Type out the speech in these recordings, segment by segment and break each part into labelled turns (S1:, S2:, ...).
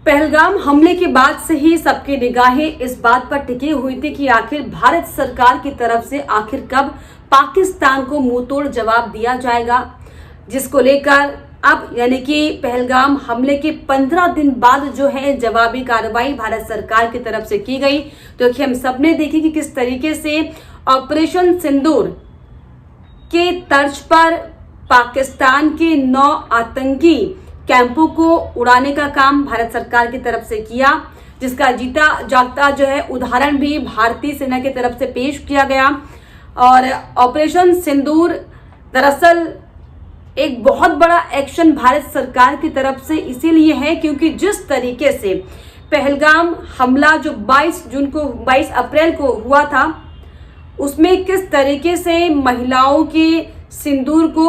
S1: पहलगाम हमले के बाद से ही सबकी निगाहें इस बात पर टिकी हुई थी कि आखिर भारत सरकार की तरफ से आखिर कब पाकिस्तान को मुंहतोड़ जवाब दिया जाएगा, जिसको लेकर अब यानी कि पहलगाम हमले के 15 दिन बाद जो है जवाबी कार्रवाई भारत सरकार की तरफ से की गई। तो हम सबने देखी कि किस तरीके से ऑपरेशन सिंदूर के तर्ज पर पाकिस्तान के 9 आतंकी कैंपों को उड़ाने का काम भारत सरकार की तरफ से किया, जिसका जीता जागता जो है उदाहरण भी भारतीय सेना की तरफ से पेश किया गया। और ऑपरेशन सिंदूर दरअसल एक बहुत बड़ा एक्शन भारत सरकार की तरफ से इसीलिए है क्योंकि जिस तरीके से पहलगाम हमला जो 22 अप्रैल को हुआ था, उसमें किस तरीके से महिलाओं के सिंदूर को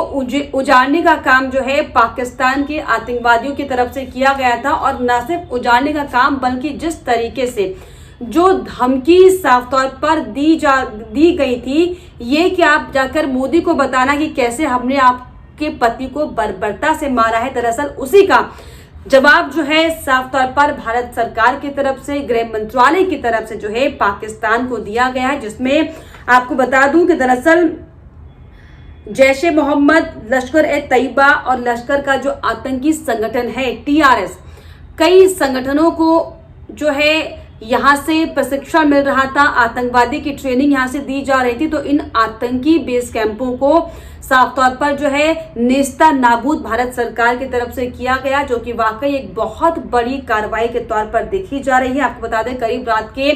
S1: उजाड़ने का काम जो है पाकिस्तान के आतंकवादियों की तरफ से किया गया था। और न सिर्फ उजाड़ने का काम बल्कि जिस तरीके से जो धमकी साफ तौर पर दी गई थी, ये कि आप जाकर मोदी को बताना कि कैसे हमने आपके पति को बर्बरता से मारा है, दरअसल उसी का जवाब जो है साफ तौर पर भारत सरकार की तरफ से गृह मंत्रालय की तरफ से जो है पाकिस्तान को दिया गया है। जिसमें आपको बता दूं कि दरअसल जैश ए मोहम्मद, लश्कर ए तैयबा और लश्कर का जो आतंकी संगठन है TRS, कई संगठनों को जो है यहां से प्रशिक्षण मिल रहा था, आतंकवादी की ट्रेनिंग यहां से दी जा रही थी। तो इन आतंकी बेस कैंपों को साफ तौर पर जो है नेस्ता नाबूद भारत सरकार की तरफ से किया गया, जो कि वाकई एक बहुत बड़ी कार्रवाई के तौर पर देखी जा रही है। आपको बता दें करीब रात के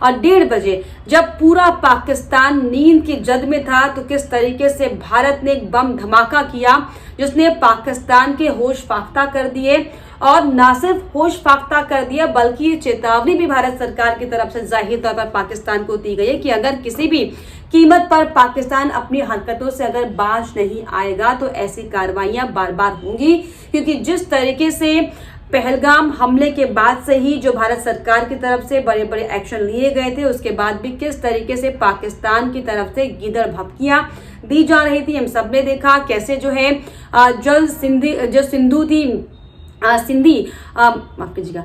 S1: 1:30 बजे जब पूरा पाकिस्तान नींद की जद में था, तो किस तरीके से भारत ने एक बम धमाका किया जिसने पाकिस्तान के होश फाख्ता कर दिए। और न सिर्फ होश फाख्ता कर दिया बल्कि ये चेतावनी भी भारत सरकार की तरफ से जाहिर तौर पर पाकिस्तान को दी गई है कि अगर किसी भी कीमत पर पाकिस्तान अपनी हरकतों से अगर बाज नहीं आएगा तो ऐसी कार्रवाइयां बार बार होंगी। क्योंकि जिस तरीके से पहलगाम हमले के बाद से ही जो भारत सरकार की तरफ से बड़े बड़े एक्शन लिए गए थे, उसके बाद भी किस तरीके से पाकिस्तान की तरफ से गिदड़ भपकियां दी जा रही थी। हम सब ने देखा कैसे जो है माफ कीजिएगा,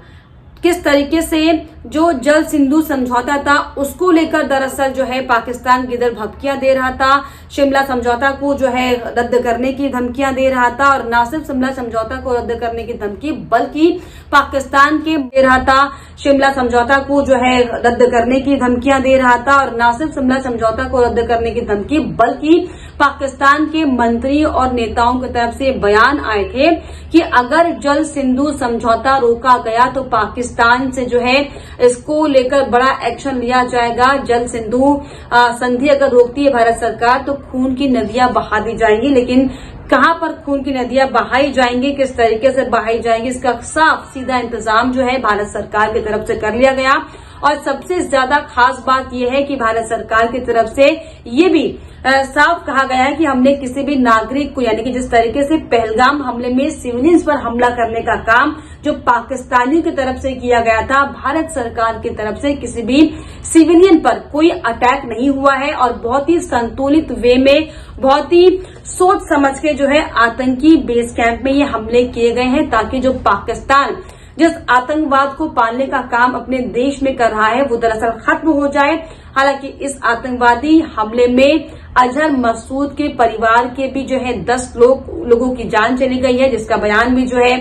S1: किस तरीके से जो जल सिंधु समझौता था उसको लेकर दरअसल जो है पाकिस्तान गिदड़ भपकियां दे रहा था, शिमला समझौता को जो है रद्द करने की धमकियां दे रहा था। और न सिर्फ शिमला समझौता को रद्द करने की धमकी बल्कि पाकिस्तान के दे रहा था, शिमला समझौता को जो है रद्द करने की धमकियां दे रहा था। और न सिर्फ शिमला समझौता को रद्द करने की धमकी बल्कि पाकिस्तान के मंत्री और नेताओं की तरफ से बयान आए थे कि अगर जल सिंधु समझौता रोका गया तो पाकिस्तान से जो है इसको लेकर बड़ा एक्शन लिया जाएगा। जल सिंधु संधि अगर रोकती है भारत सरकार तो खून की नदियां बहा दी जाएंगी। लेकिन कहां पर खून की नदियां बहाई जाएंगी, किस तरीके से बहाई जाएंगी, इसका साफ सीधा इंतजाम जो है भारत सरकार की तरफ से कर लिया गया। और सबसे ज्यादा खास बात यह है कि भारत सरकार की तरफ से ये भी साफ कहा गया है कि हमने किसी भी नागरिक को, यानी कि जिस तरीके से पहलगाम हमले में सिविलियंस पर हमला करने का काम जो पाकिस्तानियों की तरफ से किया गया था, भारत सरकार की तरफ से किसी भी सिविलियन पर कोई अटैक नहीं हुआ है। और बहुत ही संतुलित वे में, बहुत ही सोच समझ के जो है आतंकी बेस कैंप में ये हमले किए गए हैं, ताकि जो पाकिस्तान जिस आतंकवाद को पालने का काम अपने देश में कर रहा है वो दरअसल खत्म हो जाए। हालांकि इस आतंकवादी हमले में अजहर मसूद के परिवार के भी जो है 10 लोगों की जान चली गई है, जिसका बयान भी जो है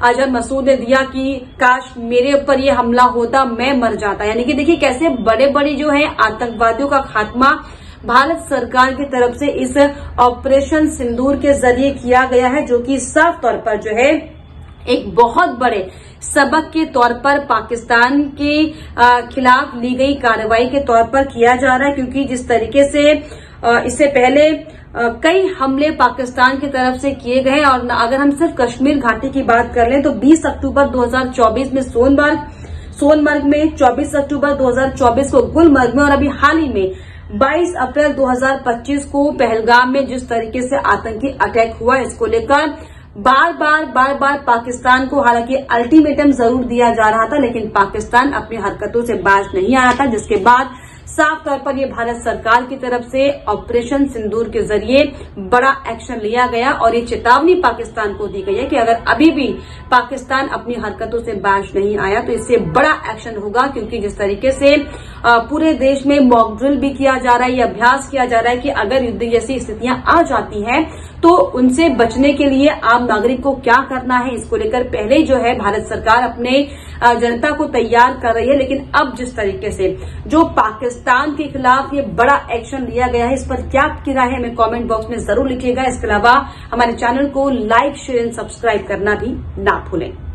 S1: अजहर मसूद ने दिया कि काश मेरे ऊपर ये हमला होता, मैं मर जाता। यानी कि देखिए कैसे बड़े बड़े जो है आतंकवादियों का खात्मा भारत सरकार की तरफ से इस ऑपरेशन सिंदूर के जरिए किया गया है, जो कि साफ तौर पर जो है एक बहुत बड़े सबक के तौर पर पाकिस्तान के खिलाफ ली गई कार्रवाई के तौर पर किया जा रहा है। क्योंकि जिस तरीके से इससे पहले कई हमले पाकिस्तान की तरफ से किए गए। और अगर हम सिर्फ कश्मीर घाटी की बात कर लें तो 20 अक्टूबर 2024 में सोनमर्ग में, 24 अक्टूबर 2024 को गुलमर्ग में और अभी हाल ही में 22 अप्रैल 2025 को पहलगाम में जिस तरीके से आतंकी अटैक हुआ, इसको लेकर बार बार पाकिस्तान को हालांकि अल्टीमेटम जरूर दिया जा रहा था, लेकिन पाकिस्तान अपनी हरकतों से बाज नहीं आ रहा था। जिसके बाद साफ तौर पर यह भारत सरकार की तरफ से ऑपरेशन सिंदूर के जरिए बड़ा एक्शन लिया गया और ये चेतावनी पाकिस्तान को दी गई है कि अगर अभी भी पाकिस्तान अपनी हरकतों से बाज नहीं आया तो इससे बड़ा एक्शन होगा, क्योंकि जिस तरीके से पूरे देश में मॉक ड्रिल भी किया जा रहा है, यह अभ्यास किया जा रहा है कि अगर युद्ध जैसी स्थितियां आ जाती हैं तो उनसे बचने के लिए आम नागरिक को क्या करना है, इसको लेकर पहले ही जो है भारत सरकार अपने जनता को तैयार कर रही है। लेकिन अब जिस तरीके से जो पाकिस्तान के खिलाफ ये बड़ा एक्शन लिया गया है, इस पर क्या आपकी राय है हमें कमेंट बॉक्स में जरूर लिखिएगा। इसके अलावा हमारे चैनल को लाइक, शेयर एंड सब्सक्राइब करना भी ना भूलें।